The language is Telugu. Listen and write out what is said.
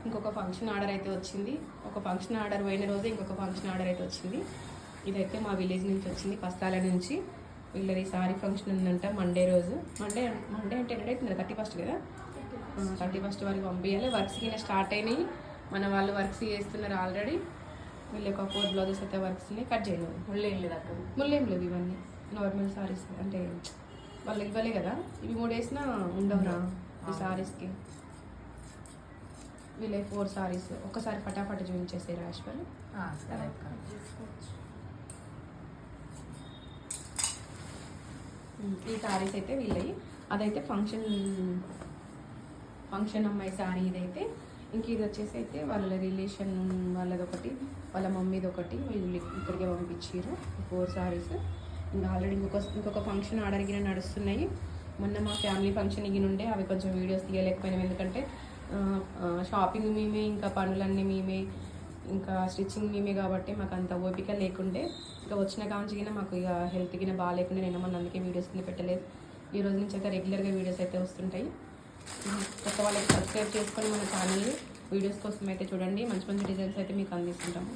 ఇంకొక ఫంక్షన్ ఆర్డర్ అయితే వచ్చింది. ఒక ఫంక్షన్ ఆర్డర్ పోయిన రోజు ఇంకొక ఫంక్షన్ ఆర్డర్ అయితే వచ్చింది. ఇదైతే మా విలేజ్ నుంచి వచ్చింది, పస్తాల నుంచి. వీళ్ళది సారీ ఫంక్షన్ ఉందంట మండే రోజు. మండే అంటే ఎక్కడైతుంది 31st కదా, 31st వరకు పంపించాలి. వర్క్స్ కింద స్టార్ట్ అయినాయి, మన వాళ్ళు వర్క్స్ చేస్తున్నారు ఆల్రెడీ. వీళ్ళు ఒక 4 బ్లౌజెస్ అయితే వర్క్స్ ఉన్నాయి. కట్ చేయలేదు, ముళ్ళేం లేదు. ఇవన్నీ నార్మల్ సారీస్, అంటే వాళ్ళు ఇవ్వలే కదా, ఇవి 3 వేసినా ఉండవురా ఈ సారీస్కి. వీళ్ళే 4 సారీస్ ఒకసారి ఫటాఫట్ చూపించేసారు రాష్ట్రాలు. ఈ సారీస్ అయితే వీళ్ళవి. అదైతే ఫంక్షన్ అమ్మాయి సారీ ఇదైతే. ఇంక ఇది వచ్చేసి అయితే వాళ్ళ రిలేషన్ వాళ్ళదొకటి, వాళ్ళ మమ్మీది ఒకటి, వీళ్ళు ఇక్కడికే పంపించారు 4 సారీస్. ఇంకా ఆల్రెడీ ఇంకొక ఫంక్షన్ ఆర్డర్ గిన నడుస్తున్నాయి. మొన్న మా ఫ్యామిలీ ఫంక్షన్ ఇగి ఉండే, అవి కొంచెం వీడియోస్ తీయలేకపోయినాం, ఎందుకంటే షాపింగ్ మేమే, ఇంకా పనులన్నీ మేమే, ఇంకా స్టిచ్చింగ్ మేమే కాబట్టి మాకు అంత ఓపిక లేకుండే. ఇంకా వచ్చిన కాంచిగిన మాకు ఇక హెల్త్ గిన బాగాలేకుండా నేను మన అందుకే వీడియోస్ కింద పెట్టలేదు. ఈ రోజు నుంచి అయితే రెగ్యులర్గా వీడియోస్ అయితే వస్తుంటాయి. కొత్త వాళ్ళకి సబ్స్క్రైబ్ చేసుకొని మన ఛానల్ని వీడియోస్ కోసం అయితే చూడండి, మంచి మంచి డిజైన్స్ అయితే మీకు అందిస్తుంటాము.